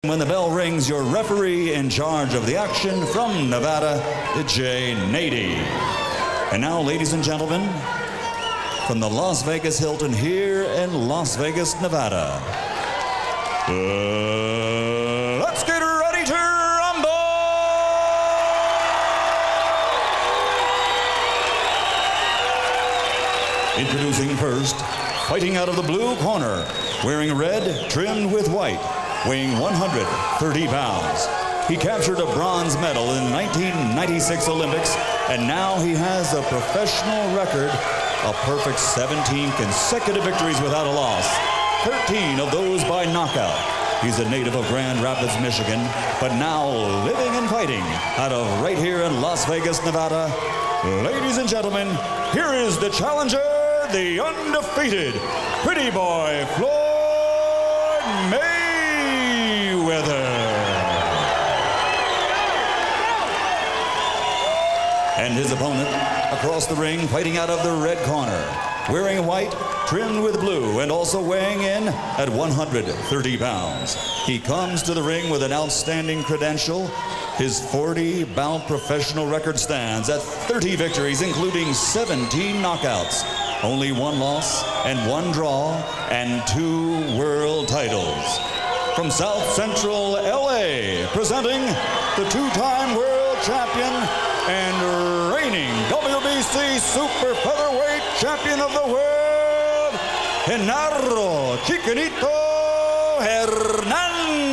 When the bell rings, your referee in charge of the action from Nevada, Jay Nady. And now, ladies and gentlemen, from the Las Vegas Hilton here in Las Vegas, Nevada, let's get ready to rumble! Introducing first, fighting out of the blue corner, wearing red trimmed with white, weighing 130 pounds. He captured a bronze medal in 1996 Olympics, and now he has a professional record, a perfect 17 consecutive victories without a loss, 13 of those by knockout. He's a native of Grand Rapids, Michigan, but now living and fighting out of right here in Las Vegas, Nevada. Ladies and gentlemen, here is the challenger, the undefeated pretty boy, Floyd Mayweather. And his opponent across the ring, fighting out of the red corner, wearing white, trimmed with blue, and also weighing in at 130 pounds. He comes to the ring with an outstanding credential. His 40-bout professional record stands at 30 victories, including 17 knockouts, only one loss and one draw, and 2 world titles. From South Central LA, presenting the 2-time world champion and reigning WBC Super Featherweight champion of the world, Genaro Hernandez.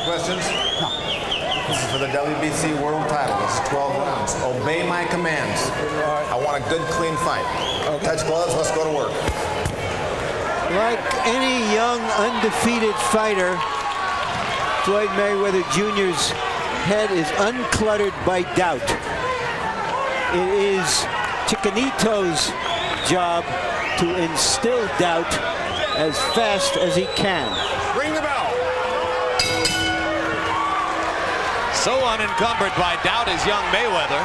Questions? No. This is for the WBC world title. It's 12 rounds. Obey my commands. I want a good, clean fight. Okay. Touch gloves. Let's go to work. Like any young, undefeated fighter, Floyd Mayweather Jr.'s head is uncluttered by doubt. It is Chicanito's job to instill doubt as fast as he can. Ring the bell. So unencumbered by doubt is young Mayweather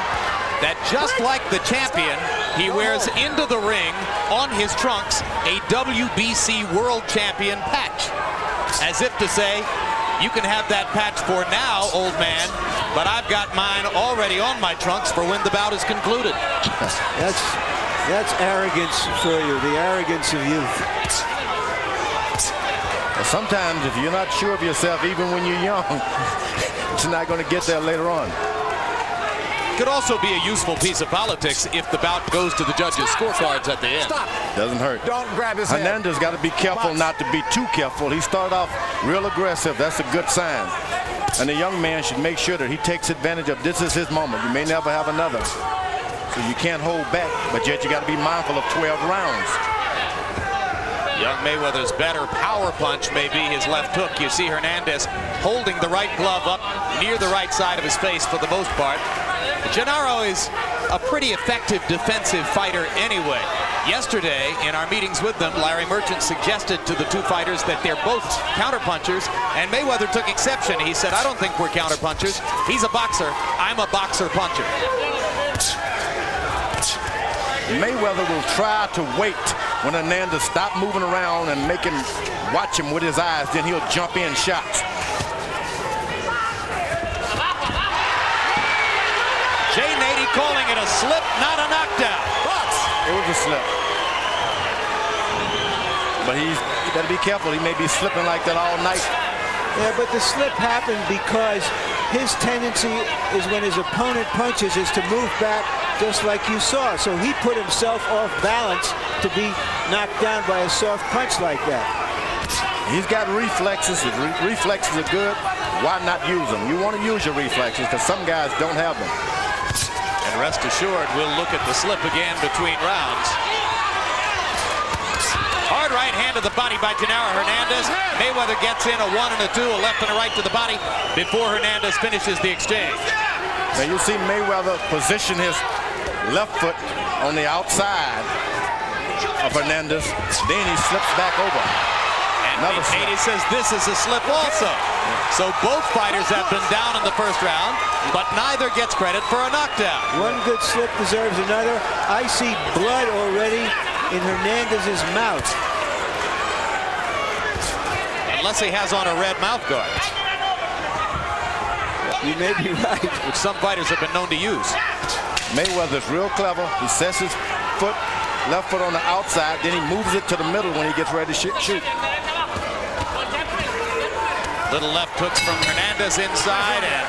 that just like the champion, he wears into the ring on his trunks a WBC World Champion patch. As if to say, you can have that patch for now, old man, but I've got mine already on my trunks for when the bout is concluded. That's arrogance for you, the arrogance of youth. Well, sometimes if you're not sure of yourself, even when you're young, you're not going to get there later on. Could also be a useful piece of politics if the bout goes to the judges' scorecards at the end. Stop. Doesn't hurt. Don't grab his head. Hernandez got to be careful not to be too careful. He started off real aggressive. That's a good sign. And the young man should make sure that he takes advantage of this is his moment. You may never have another. So you can't hold back, but yet you got to be mindful of 12 rounds. Young Mayweather's better power punch may be his left hook. You see Hernandez holding the right glove up near the right side of his face for the most part. Genaro is a pretty effective defensive fighter anyway. Yesterday, in our meetings with them, Larry Merchant suggested to the two fighters that they're both counterpunchers, and Mayweather took exception. He said, I don't think we're counterpunchers. He's a boxer. I'm a boxer puncher. Mayweather will try to wait when Hernandez stop moving around and make him watch him with his eyes, then he'll jump in shots. Jay Nady calling it a slip, not a knockdown. It was a slip. But he better be careful. He may be slipping like that all night. Yeah, but the slip happened because his tendency is when his opponent punches is to move back just like you saw. So he put himself off balance to be knocked down by a soft punch like that. He's got reflexes. His reflexes are good. Why not use them? You want to use your reflexes because some guys don't have them. And rest assured, we'll look at the slip again between rounds. Hard right hand to the body by Genaro Hernandez. Mayweather gets in a 1 and a 2, a left and a right to the body before Hernandez finishes the exchange. Now you see Mayweather position his left foot on the outside of Hernandez. Then he slips back over. And Nady says this is a slip also. So both fighters have been down in the first round, but neither gets credit for a knockdown. One good slip deserves another. I see blood already in Hernandez's mouth. Unless he has on a red mouth guard. You may be right. Which some fighters have been known to use. Mayweather's real clever. He sets his foot, left foot on the outside, then he moves it to the middle when he gets ready to shoot. Little left hooks from Hernandez inside, and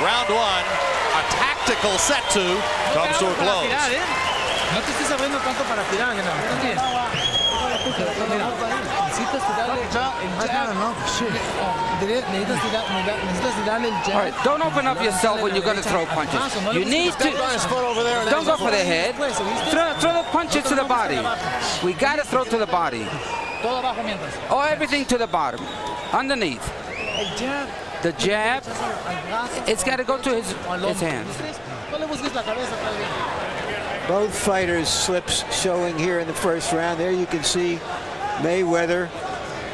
round one, a tactical set two, comes to a close. No te estés abriendo tanto para tirar, Genaro. Necesitas tirarle el jab. All right, don't open up yourself when you're going to throw punches. You need to. Don't go for the head. Throw the punches to the body. We got to throw to the body. Or everything to the bottom, underneath. The jab, it's got to go to his hands. Both fighters' slips showing here in the first round. There you can see Mayweather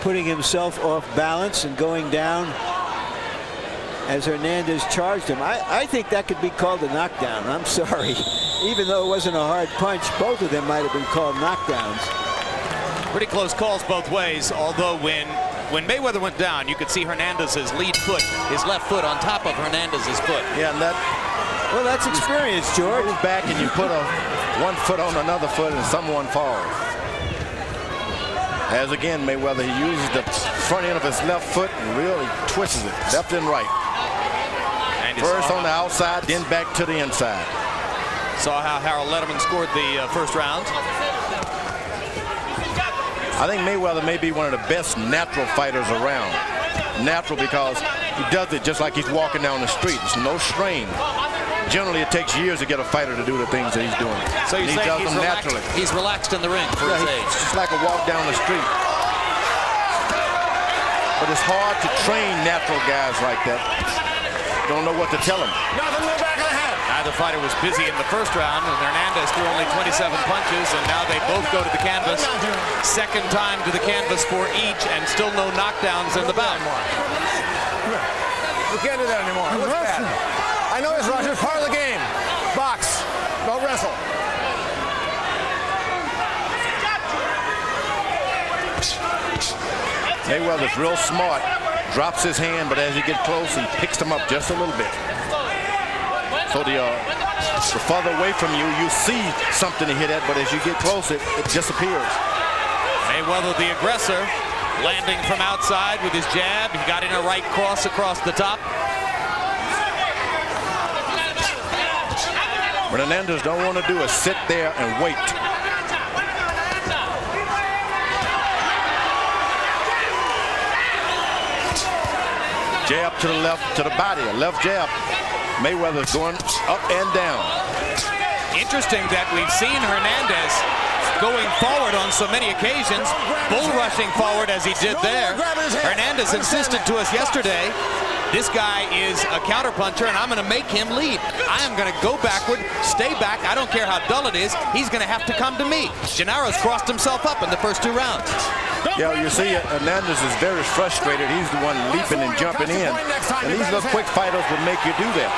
putting himself off balance and going down as Hernandez charged him. I think that could be called a knockdown. I'm sorry. Even though it wasn't a hard punch, both of them might have been called knockdowns. Pretty close calls both ways, although when Mayweather went down, you could see Hernandez's lead foot, his left foot on top of Hernandez's foot. Yeah, and well, that's experience, George. Move back and you put one foot on another foot and someone falls. As again, Mayweather, he uses the front end of his left foot and really twists it, left and right. And first on the outside, then back to the inside. Saw how Harold Letterman scored the first round. I think Mayweather may be one of the best natural fighters around. Natural because he does it just like he's walking down the street. There's no strain. Generally, it takes years to get a fighter to do the things that he's doing. So you say does them naturally. He's relaxed in the ring for his age. It's just like a walk down the street. But it's hard to train natural guys like that. Don't know what to tell them. Nothing in the back of the head. Neither fighter was busy in the first round, and Hernandez threw only 27 punches, and now they both go to the canvas. Second time to the canvas for each, and still no knockdowns in the bout. We can't do that anymore. What's that? I know this, Roger. It's part of the game. Box. Don't wrestle. Mayweather's real smart. Drops his hand, but as he gets close, he picks them up just a little bit. So the further away from you, you see something to hit at, but as you get close, it disappears. Mayweather, the aggressor, landing from outside with his jab. He got in a right cross across the top. What Hernandez don't want to do is sit there and wait. Jab to the left, to the body, a left jab. Mayweather's going up and down. Interesting that we've seen Hernandez going forward on so many occasions, bull rushing forward as he did there. Hernandez insisted to us yesterday, this guy is a counterpuncher and I'm going to make him lead. I am going to go backward, stay back. I don't care how dull it is. He's going to have to come to me. Genaro's crossed himself up in the first two rounds. Yeah, you see Hernandez is very frustrated. He's the one leaping and jumping in. And these little quick fighters will make you do that.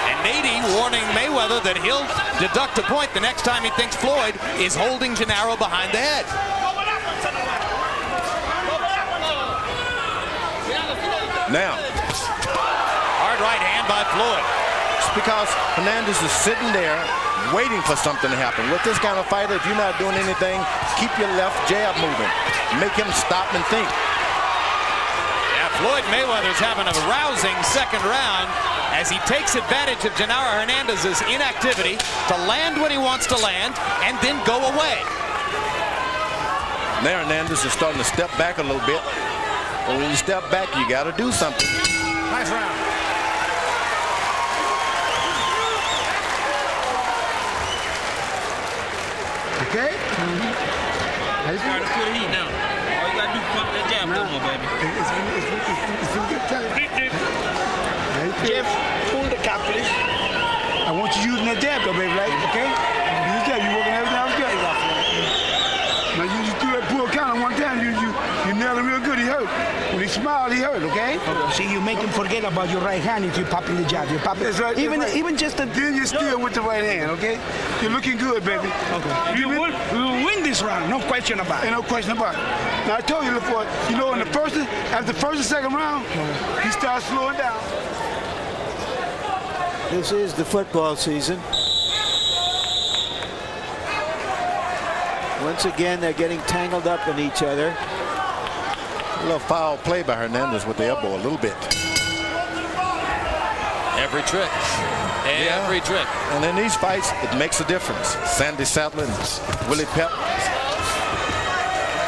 And Nady warning Mayweather that he'll deduct a point the next time he thinks Floyd is holding Genaro behind the head. Now, hard right hand by Floyd. It's because Hernandez is sitting there waiting for something to happen. With this kind of fighter, if you're not doing anything, keep your left jab moving. Make him stop and think. Yeah, Floyd Mayweather's having a rousing second round as he takes advantage of Genaro Hernandez's inactivity to land when he wants to land and then go away. Now Hernandez is starting to step back a little bit. But when you step back, you got to do something. Nice round. Okay? Starting to feel the heat now. All you got to do is pump that jab no more, baby. Jeff, pull the cap, please. I want you using that jab, though, baby, right? Okay? Use that. You working everything else good. he smiled, he hurt, okay? See, you make him forget about your right hand if you pop in the jab. You pop it. That's right. Even just a... Then you steal with the right hand, okay? You're looking good, baby. Okay. We will win this round, no question about it. Ain't no question about it. Now, I told you, before, you know, in the after the first and second round, he starts slowing down. This is the football season. Once again, they're getting tangled up in each other. A little foul play by Hernandez with the elbow a little bit. Every trick. Every trick. And in these fights, it makes a difference. Sandy Saddler and Willie Pep.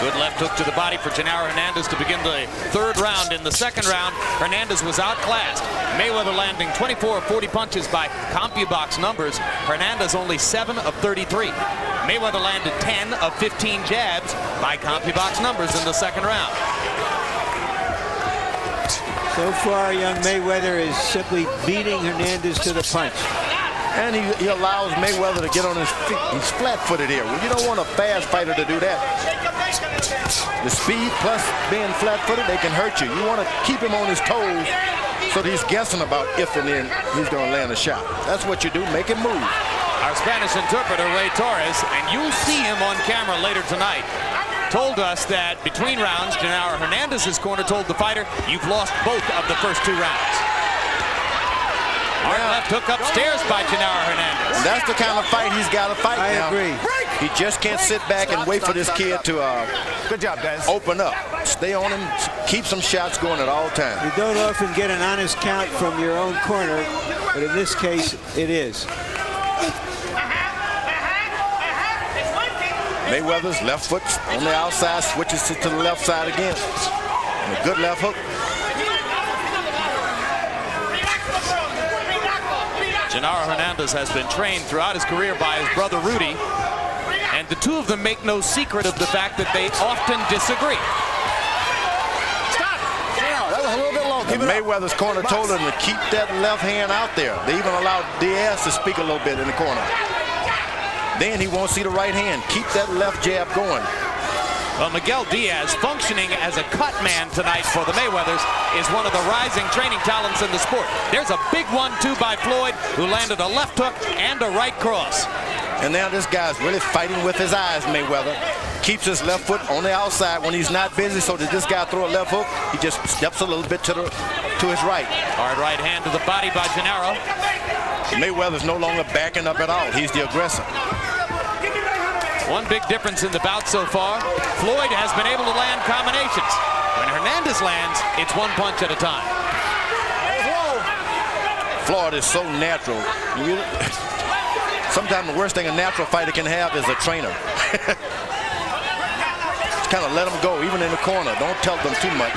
Good left hook to the body for Genaro Hernandez to begin the third round. In the second round, Hernandez was outclassed. Mayweather landing 24 of 40 punches by CompuBox numbers. Hernandez only 7 of 33. Mayweather landed 10 of 15 jabs by CompuBox numbers in the second round. So far, young Mayweather is simply beating Hernandez to the punch. And he allows Mayweather to get on his feet. He's flat-footed here. Well, you don't want a fast fighter to do that. The speed plus being flat-footed, they can hurt you. You want to keep him on his toes so that he's guessing about if and then he's going to land a shot. That's what you do. Make him move. Our Spanish interpreter, Ray Torres, and you'll see him on camera later tonight, told us that between rounds, Genaro Hernandez's corner told the fighter, you've lost both of the first 2 rounds. Hard left hook upstairs by Genaro Hernandez. And that's the kind of fight he's got to fight now. I agree. He just can't sit back and wait for this kid to Good job, guys. open up. Stay on him, keep some shots going at all times. You don't often get an honest count from your own corner, but in this case, it is. Mayweather's left foot on the outside, switches to the left side again. And a good left hook. Genaro Hernandez has been trained throughout his career by his brother Rudy, and the two of them make no secret of the fact that they often disagree. Stop! That was a little bit low. And Mayweather's corner told him to keep that left hand out there. They even allowed Diaz to speak a little bit in the corner. Then he won't see the right hand. Keep that left jab going. Well, Miguel Diaz, functioning as a cut man tonight for the Mayweathers, is one of the rising training talents in the sport. There's a big 1-2 by Floyd, who landed a left hook and a right cross. And now this guy's really fighting with his eyes, Mayweather. Keeps his left foot on the outside when he's not busy, so that this guy throw a left hook, he just steps a little bit to his right. Hard right hand to the body by Genaro. Mayweather's no longer backing up at all. He's the aggressor. One big difference in the bout so far, Floyd has been able to land combinations. When Hernandez lands, it's 1 punch at a time. Floyd is so natural. Sometimes the worst thing a natural fighter can have is a trainer. Just kind of let them go, even in the corner. Don't tell them too much.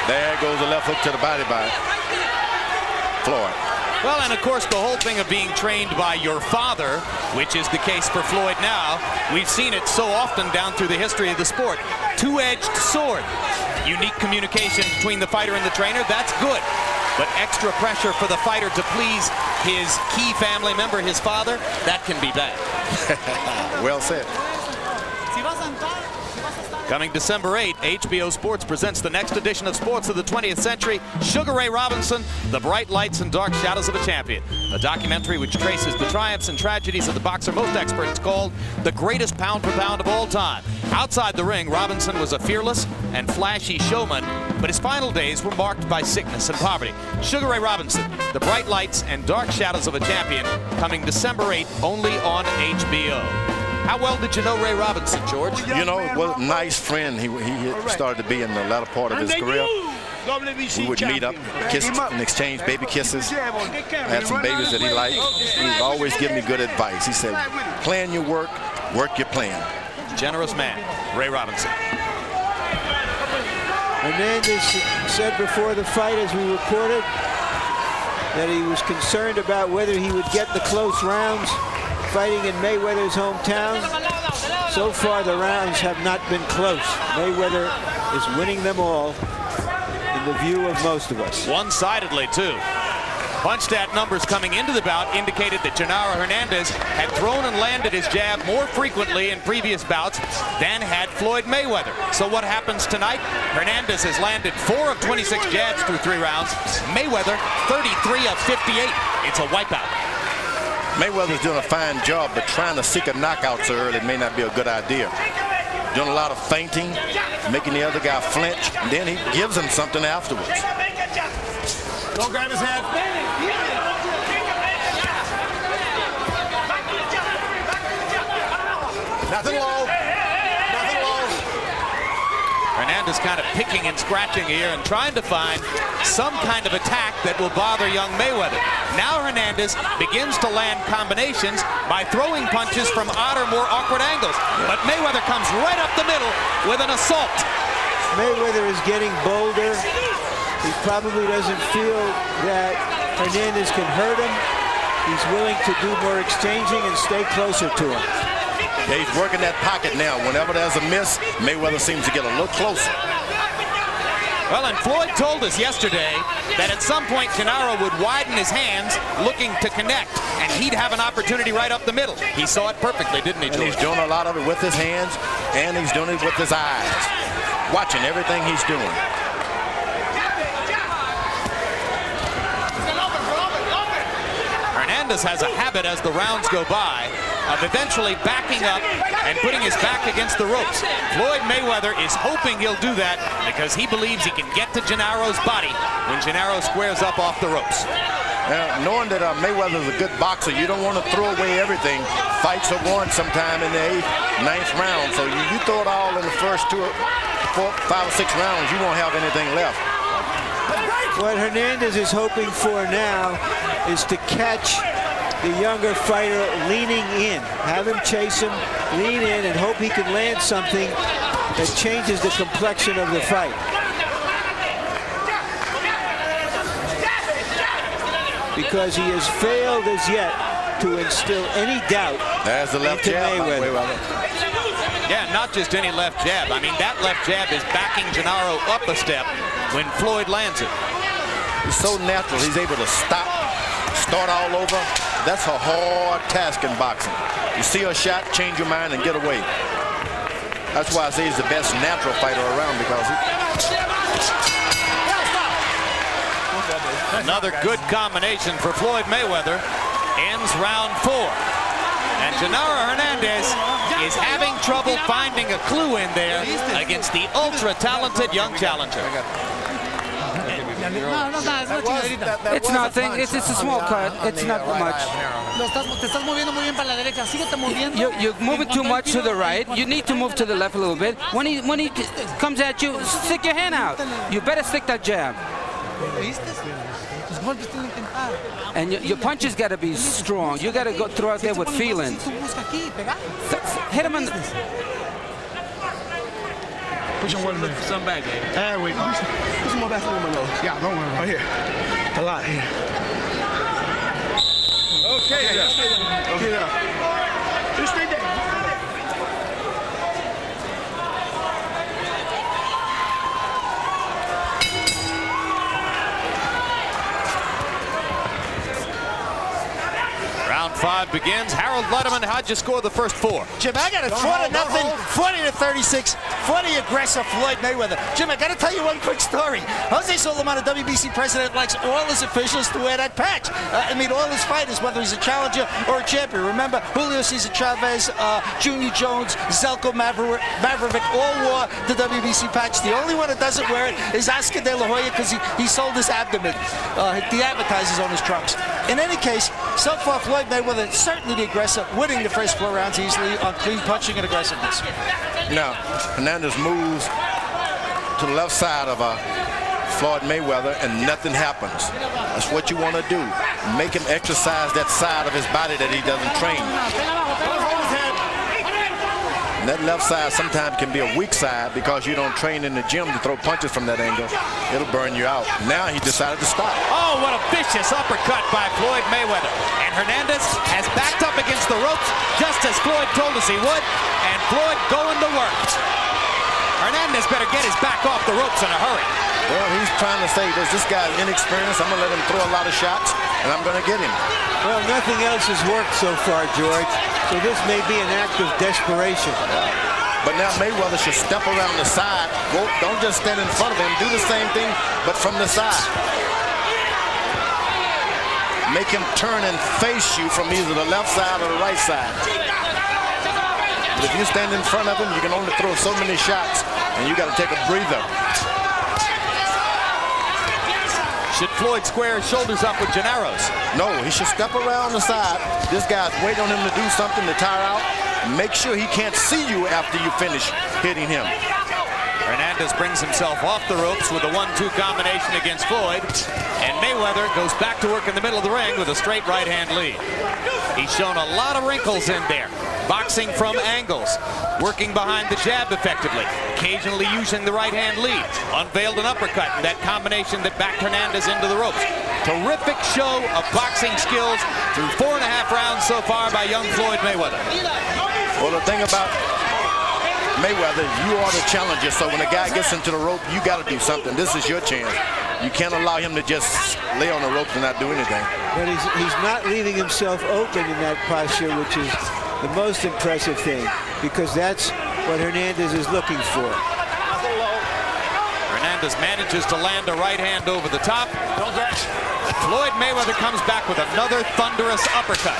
There goes the left hook to the body by Floyd. Well, and of course, the whole thing of being trained by your father, which is the case for Floyd now, we've seen it so often down through the history of the sport. Two-edged sword. Unique communication between the fighter and the trainer, that's good. But extra pressure for the fighter to please his key family member, his father, that can be bad. Well said. Coming December 8, HBO Sports presents the next edition of Sports of the 20th Century, Sugar Ray Robinson, The Bright Lights and Dark Shadows of a Champion, a documentary which traces the triumphs and tragedies of the boxer most experts called the greatest pound for pound of all time. Outside the ring, Robinson was a fearless and flashy showman, but his final days were marked by sickness and poverty. Sugar Ray Robinson, The Bright Lights and Dark Shadows of a Champion, coming December 8, only on HBO. How well did you know Ray Robinson, George? You know, what a nice friend he started to be in the latter part of his career. We would meet up, kiss and exchange baby kisses. Had some babies that he liked. He would always give me good advice. He said, plan your work, work your plan. Generous man, Ray Robinson. Hernandez said before the fight, as we reported, that he was concerned about whether he would get the close rounds fighting in Mayweather's hometown. So far, the rounds have not been close. Mayweather is winning them all in the view of most of us. One-sidedly, too. Punch stat numbers coming into the bout indicated that Genaro Hernandez had thrown and landed his jab more frequently in previous bouts than had Floyd Mayweather. So what happens tonight? Hernandez has landed 4 of 26 jabs through 3 rounds. Mayweather, 33 of 58. It's a wipeout. Mayweather's doing a fine job, but trying to seek a knockout so early may not be a good idea. Doing a lot of feinting, making the other guy flinch, and then he gives him something afterwards. Don't grab his head. Nothing low. Nothing low. Hernandez kind of picking and scratching here and trying to find some kind of attack that will bother young Mayweather. Now Hernandez begins to land combinations by throwing punches from odder, more awkward angles. But Mayweather comes right up the middle with an assault. Mayweather is getting bolder. He probably doesn't feel that Hernandez can hurt him. He's willing to do more exchanging and stay closer to him. Yeah, he's working that pocket now. Whenever there's a miss, Mayweather seems to get a little closer. Well, and Floyd told us yesterday that at some point Genaro would widen his hands looking to connect, and he'd have an opportunity right up the middle. He saw it perfectly, didn't he, George? And he's doing a lot of it with his hands, and he's doing it with his eyes. Watching everything he's doing. Hernandez has a habit as the rounds go by of eventually backing up and putting his back against the ropes. Floyd Mayweather is hoping he'll do that because he believes he can get to Genaro's body when Genaro squares up off the ropes. Now, knowing that Mayweather's a good boxer, you don't want to throw away everything. Fights are won sometime in the 8th, 9th round, so you throw it all in the first 2, 4, 5, or 6 rounds, you won't have anything left. What Hernandez is hoping for now is to catch the younger fighter leaning in. Have him chase him, lean in, and hope he can land something that changes the complexion of the fight. Because he has failed as yet to instill any doubt There's the left into jab, Mayweather. Yeah, not just any left jab. I mean, that left jab is backing Genaro up a step when Floyd lands it. He's so natural. He's able to stop, start all over. That's a hard task in boxing. You see a shot, change your mind, and get away. That's why I say he's the best natural fighter around, because Another good combination for Floyd Mayweather. Ends round 4. And Genaro Hernandez is having trouble finding a clue in there against the ultra-talented young challenger. It's nothing. It's a small cut. It's not much. You're moving too much to the right. You need to move to the left a little bit. When he comes at you, stick your hand out. You better stick that jab. And your punches got to be strong. You got to go throw out there with feeling. Hit him in the... Push him one minute. Some back, baby. There we go. Push some more back on my nose. Yeah, don't worry. Right here. A lot here. Okay, yeah. Okay, yeah. Just stay there. Round 5 begins. Harold Letterman, how'd you score the first 4? Jim, I got a 4-0, 40-36, 40 aggressive Floyd Mayweather. Jim, I got to tell you one quick story. Jose Solomon, the WBC president, likes all his officials to wear that patch. I mean, all his fighters, whether he's a challenger or a champion. Remember, Julio Cesar Chavez, Junior Jones, Zelko Mavrovic all wore the WBC patch. The only one that doesn't wear it is Oscar De La Hoya because he sold his abdomen. The advertisers on his trunks. In any case, so far, Floyd Mayweather certainly the aggressor, winning the first 4 rounds easily on clean punching and aggressiveness. now Hernandez moves to the left side of Floyd Mayweather and nothing happens. That's what you want to do. Make him exercise that side of his body that he doesn't train. And that left side sometimes can be a weak side because you don't train in the gym to throw punches from that angle. It'll burn you out. Now he decided to stop. Oh, what a vicious uppercut by Floyd Mayweather. And Hernandez has backed up against the ropes, just as Floyd told us he would. And Floyd going to work. Hernandez better get his back off the ropes in a hurry. Well, he's trying to say, this guy's inexperienced. I'm going to let him throw a lot of shots, and I'm going to get him. Well, nothing else has worked so far, George. So this may be an act of desperation. But now Mayweather should step around the side. Don't just stand in front of him. Do the same thing, but from the side. Make him turn and face you from either the left side or the right side. But if you stand in front of him, you can only throw so many shots, and you got to take a breather. Should Floyd square his shoulders up with Genaro's? No, he should step around the side. This guy's waiting on him to do something to tire out. Make sure he can't see you after you finish hitting him. Hernandez brings himself off the ropes with a 1-2 combination against Floyd. And Mayweather goes back to work in the middle of the ring with a straight right-hand lead. He's shown a lot of wrinkles in there. Boxing from angles, working behind the jab effectively, occasionally using the right-hand lead. Unveiled an uppercut in that combination that backed Hernandez into the ropes. Terrific show of boxing skills through 4.5 rounds so far by young Floyd Mayweather. Well, the thing about Mayweather, you are the challenger, so when a guy gets into the rope, you got to do something. This is your chance. You can't allow him to just lay on the ropes and not do anything. But he's not leaving himself open in that posture, which is the most impressive thing, because that's what Hernandez is looking for. Hernandez manages to land a right hand over the top. Floyd Mayweather comes back with another thunderous uppercut.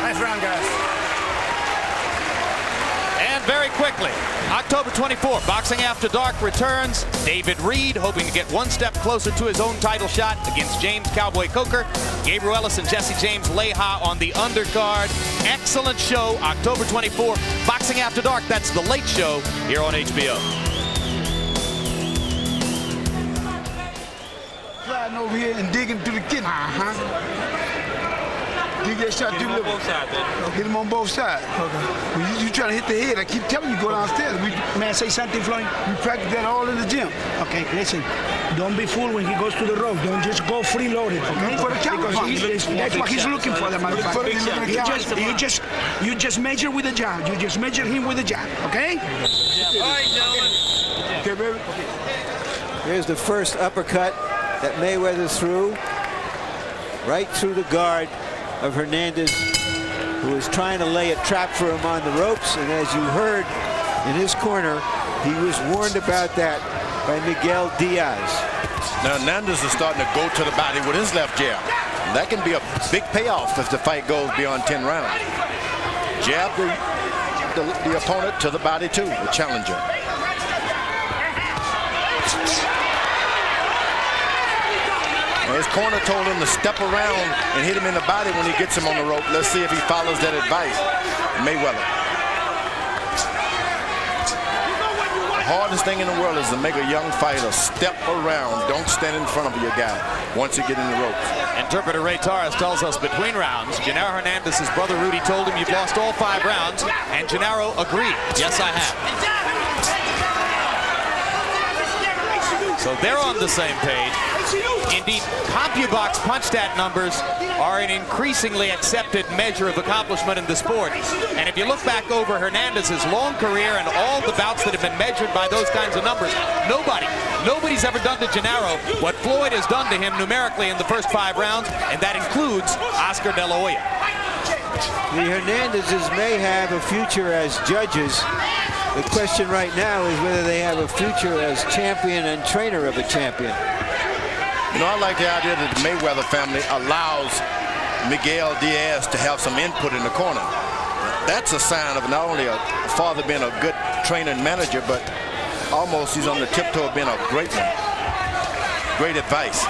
Nice round, guys. And very quickly, October 24, Boxing After Dark returns. David Reed hoping to get one step closer to his own title shot against James Cowboy Coker. Gabriel Ellis and Jesse James Leha on the undercard. Excellent show, October 24. Boxing After Dark, that's the late show here on HBO. Sliding over here and digging through the kidney. Dig that shot through the both sides. Hit him on both sides. Okay. When you trying to hit the head, I keep telling you, go downstairs. May I say something, Floyd? We practice that all in the gym. Okay, listen. Don't be fooled when he goes to the rope. Don't just go freeloaded, okay? For the challenge. That's what he's looking for, the motherfucker. You just measure with the jab. You just measure him with the jab, okay? All right, gentlemen. Okay, baby. Here's the first uppercut that Mayweather threw right through the guard of Hernandez, who was trying to lay a trap for him on the ropes. And as you heard in his corner, he was warned about that by Miguel Diaz. Now Hernandez is starting to go to the body with his left jab. And that can be a big payoff if the fight goes beyond 10 rounds. Jab the opponent to the body too, the challenger. His corner told him to step around and hit him in the body when he gets him on the rope. Let's see if he follows that advice. Mayweather. The hardest thing in the world is to make a young fighter step around. Don't stand in front of your guy once you get in the ropes. Interpreter Ray Torres tells us between rounds, Genaro Hernandez's brother Rudy told him, "You've lost all 5 rounds," and Genaro agreed. "Yes, I have." So they're on the same page. Indeed, CompuBox punch-stat numbers are an increasingly accepted measure of accomplishment in the sport. And if you look back over Hernandez's long career and all the bouts that have been measured by those kinds of numbers, nobody's ever done to Genaro what Floyd has done to him numerically in the first 5 rounds, and that includes Oscar De La Hoya. The Hernandezes may have a future as judges. The question right now is whether they have a future as champion and trainer of a champion. You know, I like the idea that the Mayweather family allows Miguel Diaz to have some input in the corner. That's a sign of not only a father being a good trainer and manager, but almost he's on the tiptoe of being a great one. Great advice.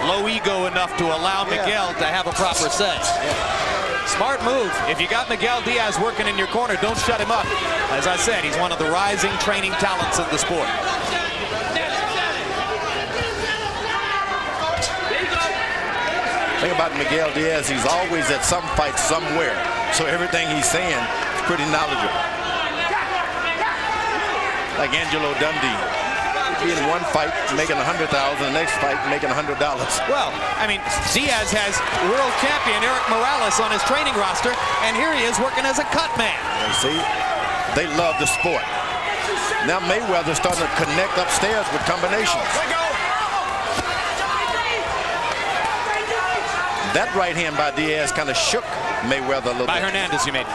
Low ego enough to allow Miguel to have a proper say. Smart move. If you got Miguel Diaz working in your corner, don't shut him up. As I said, he's one of the rising training talents of the sport. The thing about Miguel Diaz, he's always at some fight somewhere. So everything he's saying is pretty knowledgeable. Like Angelo Dundee. be in one fight making $100,000, the next fight making $100. Well, I mean, Diaz has world champion Eric Morales on his training roster, and here he is working as a cut man. You see, they love the sport. Now Mayweather's starting to connect upstairs with combinations. That right hand by Diaz kind of shook Mayweather a little bit. By Hernandez, you mean?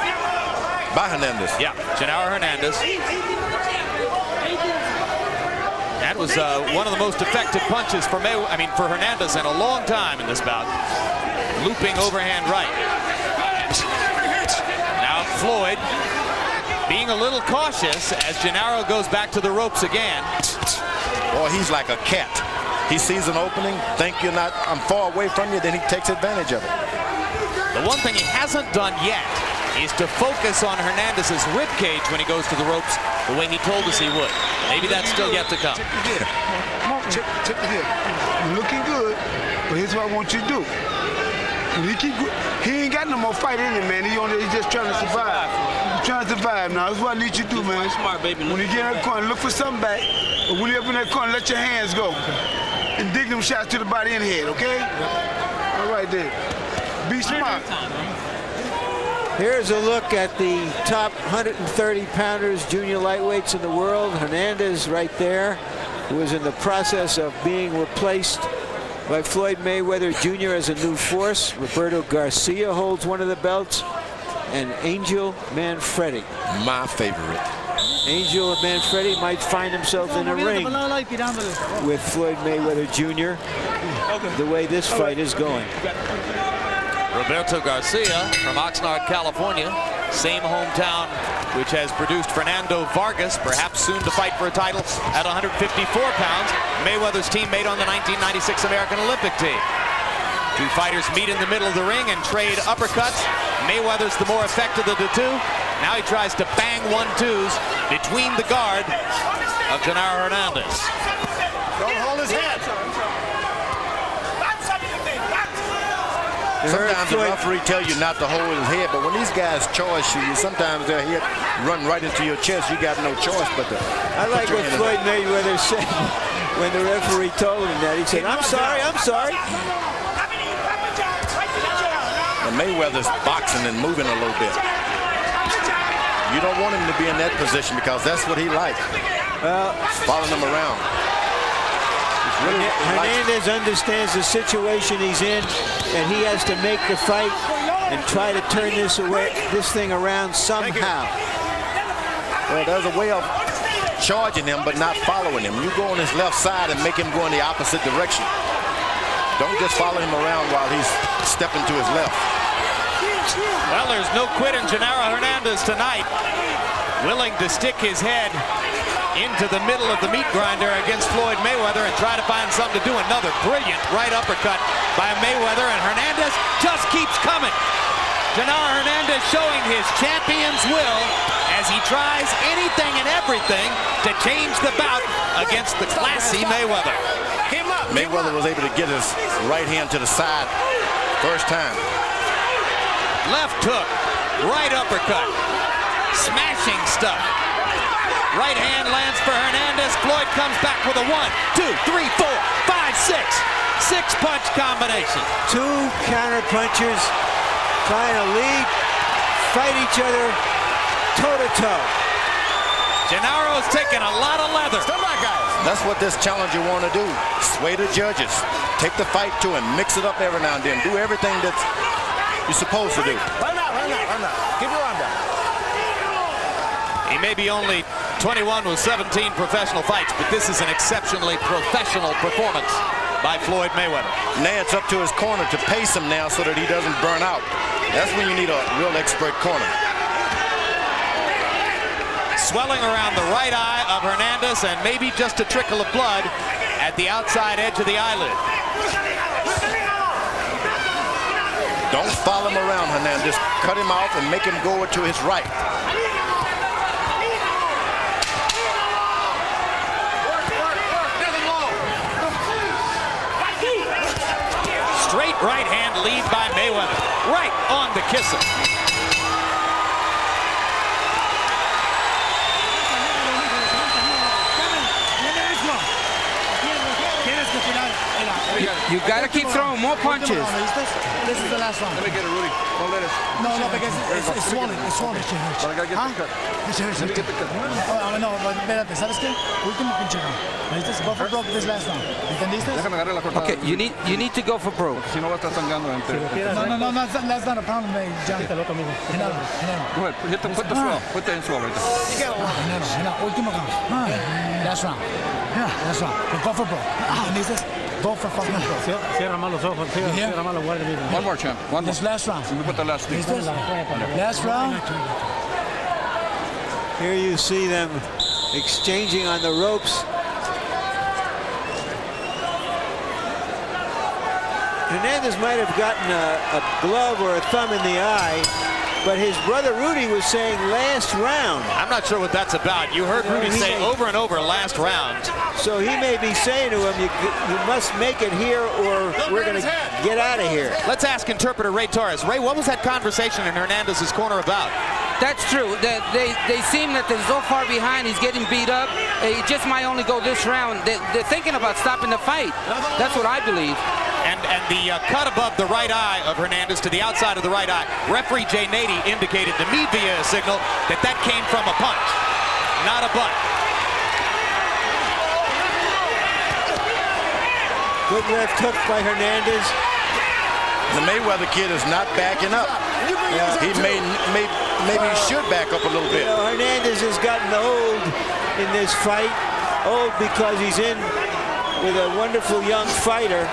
By Hernandez. Yeah, Genaro Hernandez. That was one of the most effective punches for for Hernandez in a long time in this bout. Looping overhand right. Now Floyd being a little cautious as Genaro goes back to the ropes again. Boy, he's like a cat. He sees an opening, I'm far away from you, then he takes advantage of it. The one thing he hasn't done yet is to focus on Hernandez's rib cage when he goes to the ropes the way he told us he would. Maybe that's still yet to come. Check the hip. You're looking good, but here's what I want you to do. He ain't got no more fight in him, man. He's just trying to survive. He's trying to survive now. That's what I need you to do, man. Smart, baby. When you get in that corner, look for something back. But when you're up in that corner, let your hands go. And dig them shots to the body and head, okay? All right, then. Be smart. Here's a look at the top 130-pounders, junior lightweights in the world. Hernandez right there, who is in the process of being replaced by Floyd Mayweather Jr. as a new force. Roberto Garcia holds one of the belts, and Angel Manfredi. My favorite. Angel Manfredi might find himself in a ring with Floyd Mayweather Jr. the way this fight is going. Roberto Garcia from Oxnard, California, same hometown which has produced Fernando Vargas, perhaps soon to fight for a title at 154 pounds. Mayweather's teammate on the 1996 American Olympic team. Two fighters meet in the middle of the ring and trade uppercuts. Mayweather's the more effective of the two. Now he tries to bang 1-2s between the guard of Genaro Hernandez. Don't hold his head. Sometimes the referee tell you not to hold his head, but when these guys charge you, sometimes their head run right into your chest. You got no choice but to. I like what Floyd Mayweather said when the referee told him that. He said, "I'm sorry, I'm sorry." And Mayweather's boxing and moving a little bit. You don't want him to be in that position because that's what he likes. Following him around. Hernandez understands the situation he's in, and he has to make the fight and try to turn this thing around somehow. Well, there's a way of charging him but not following him. You go on his left side and make him go in the opposite direction. Don't just follow him around while he's stepping to his left. Well, there's no quit in Genaro Hernandez tonight. Willing to stick his head into the middle of the meat grinder against Floyd Mayweather and try to find something to do. Another brilliant right uppercut by Mayweather, and Hernandez just keeps coming. Genaro Hernandez showing his champion's will as he tries anything and everything to change the bout against the classy Mayweather. Mayweather was able to get his right hand to the side first time. Left hook, right uppercut, smashing stuff. Right hand lands for Hernandez. Floyd comes back with a 1, 2, 3, 4, 5, 6. 6-punch combination. Two counter punchers trying to lead, fight each other toe-to-toe. Genaro's taking a lot of leather. That's what this challenger want to do. Sway the judges. Take the fight to him. Mix it up every now and then. Do everything that you're supposed to do. Run out. Keep your arm down. He may be only 21 with 17 professional fights, but this is an exceptionally professional performance by Floyd Mayweather. Now it's up to his corner to pace him now so that he doesn't burn out. That's when you need a real expert corner. Swelling around the right eye of Hernandez and maybe just a trickle of blood at the outside edge of the eyelid. Don't follow him around, Hernandez. Cut him off and make him go to his right. Straight right hand lead by Mayweather. Right on the kisser. You got to keep throwing more punches. This is the last one. Let me get it, Rudy. Don't let it. No, because it's swollen. It's swollen. But I got to get the cut. Let me get the cut. No, but espérate, ¿sabes qué? Último pinche round. ¿Necesitas go for broke this last round? ¿Entendiste? Déjame agarrar la cortada. Okay, you need to go for broke. Si no va a estar sangrando entre. No, that's not a problem, John. Genaro. Go ahead. Hit the, put the swell. Put the in swell right there. Genaro, último round. Last round. Last round. Go for broke. ¿Entendiste? Go for fucking broke. Cierra mal los ojos. Cierra mal los guardias. One more, champ. One more. This last round. Let me put the last thing. Last round. Here you see them exchanging on the ropes. Hernandez might have gotten a glove or a thumb in the eye, but his brother Rudy was saying last round. I'm not sure what that's about. You heard Rudy say over and over last round. So he may be saying to him, you must make it here or we're going to get out of here. Let's ask interpreter Ray Torres. Ray, what was that conversation in Hernandez's corner about? That's true. They seem that they're so far behind. He's getting beat up. He just might only go this round. They're thinking about stopping the fight. That's what I believe. And the cut above the right eye of Hernandez to the outside of the right eye. Referee Jay Nady indicated to me via a signal that came from a punch, not a butt. Good left hook by Hernandez. The Mayweather kid is not backing up. He maybe he should back up a little bit. You know, Hernandez has gotten old in this fight. Old because he's in with a wonderful young fighter.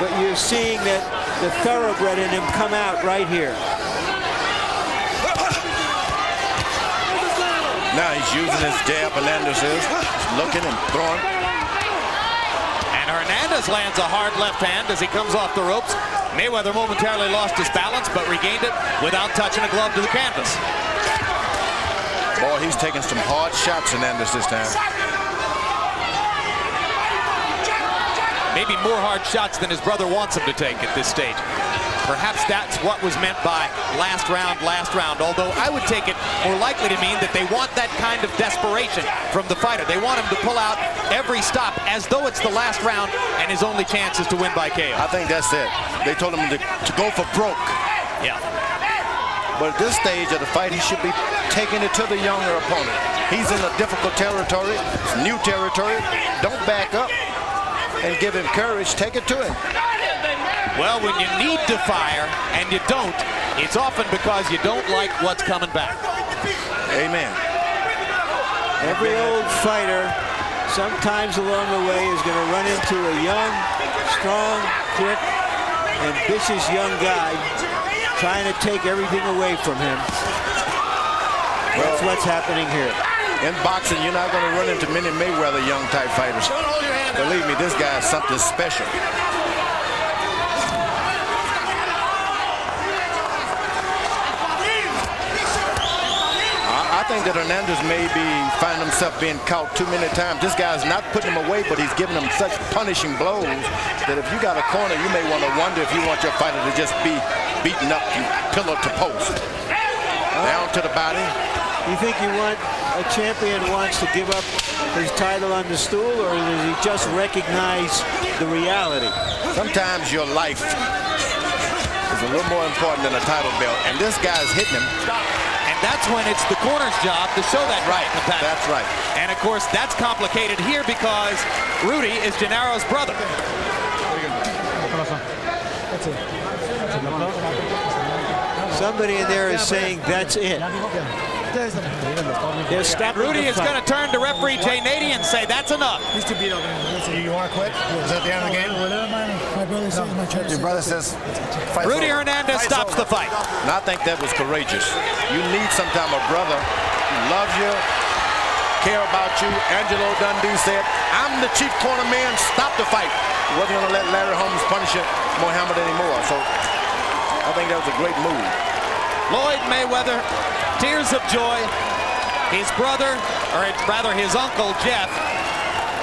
But you're seeing that the thoroughbred in him come out right here. Now he's using his jab, Hernandez is looking and throwing. And Hernandez lands a hard left hand as he comes off the ropes. Mayweather momentarily lost his balance, but regained it without touching a glove to the canvas. Boy, he's taking some hard shots, Hernandez, this time. Maybe more hard shots than his brother wants him to take at this stage. Perhaps that's what was meant by last round, although I would take it more likely to mean that they want that kind of desperation from the fighter. They want him to pull out every stop as though it's the last round and his only chance is to win by KO. I think that's it. They told him to go for broke. Yeah. But at this stage of the fight, he should be taking it to the younger opponent. He's in a difficult territory, new territory. Don't back up and give him courage. Take it to him. Well, when you need to fire and you don't, it's often because you don't like what's coming back. Amen. Every old fighter, sometimes along the way, is going to run into a young, strong, quick, ambitious young guy trying to take everything away from him. That's what's happening here. In boxing, you're not going to run into many Mayweather young type fighters. Believe me, this guy is something special. I think that Hernandez may be finding himself being caught too many times. This guy's not putting him away, but he's giving him such punishing blows that if you got a corner, you may want to wonder if you want your fighter to just be beaten up from pillar to post. Down to the body. You think a champion wants to give up his title on the stool, or does he just recognize the reality? Sometimes your life is a little more important than a title belt, and this guy's hitting him. And that's when it's the corner's job to show that right. That's right. And of course, that's complicated here because Rudy is Genaro's brother. Somebody in there is saying that's it. Rudy is going to turn to referee Jay Nady and say that's enough. You want to quit? Is that the end of the game? Your brother says Rudy Hernandez stops the fight. And I think that was courageous. You need sometime a brother who loves you, care about you. Angelo Dundee said, I'm the chief corner man, stop the fight. He wasn't going to let Larry Holmes punish Muhammad anymore. So I think that was a great move. Floyd Mayweather, tears of joy. His brother, or rather his uncle Jeff,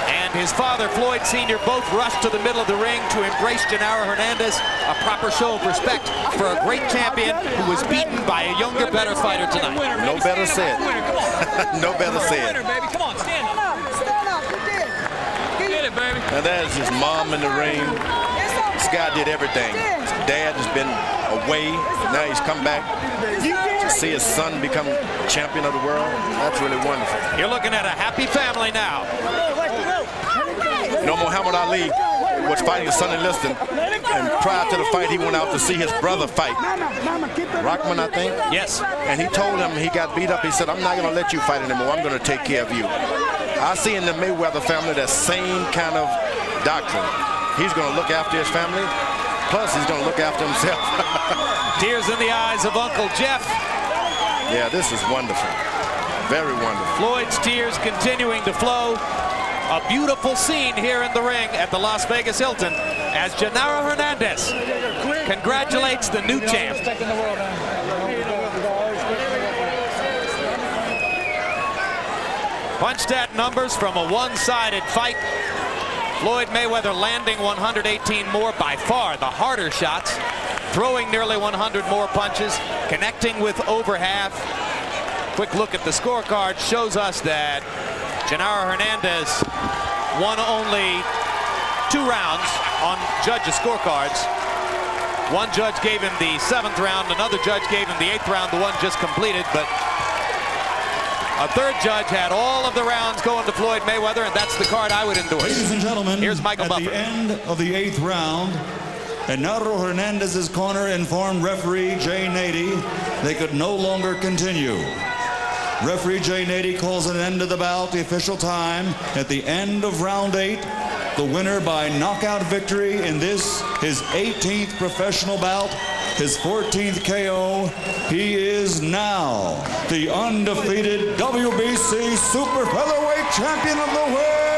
and his father Floyd Sr. both rushed to the middle of the ring to embrace Genaro Hernandez, a proper show of respect for a great champion who was beaten by a younger, better fighter tonight. No better said. No better said. Come on, stand up. Stand up. You did. Get it, baby. Now there's his mom in the ring. This guy did everything. His dad has been away. Now he's come back to see his son become champion of the world. That's really wonderful. You're looking at a happy family now. You know, Muhammad Ali was fighting his son in Liston, and prior to the fight, he went out to see his brother fight. Rockman, I think? Yes. And he told him he got beat up. He said, I'm not going to let you fight anymore. I'm going to take care of you. I see in the Mayweather family that same kind of doctrine. He's going to look after his family, plus he's going to look after himself. Tears in the eyes of Uncle Jeff. Yeah, this is wonderful. Very wonderful. Floyd's tears continuing to flow. A beautiful scene here in the ring at the Las Vegas Hilton as Genaro Hernandez congratulates the new champ. Punch stat numbers from a one-sided fight. Floyd Mayweather landing 118 more, by far the harder shots, throwing nearly 100 more punches, connecting with over half. Quick look at the scorecard shows us that Genaro Hernandez won only 2 rounds on judges' scorecards. One judge gave him the 7th round, another judge gave him the 8th round, the one just completed, but a third judge had all of the rounds going to Floyd Mayweather, and that's the card I would endorse. Ladies and gentlemen, here's Michael at Buffer. the end of the 8th round, Genaro Hernandez's corner informed referee Jay Nady they could no longer continue. Referee Jay Nady calls an end to the bout. The official time at the end of round 8. The winner by knockout victory in this, his 18th professional bout, his 14th KO. He is now the undefeated WBC Super Featherweight Champion of the World.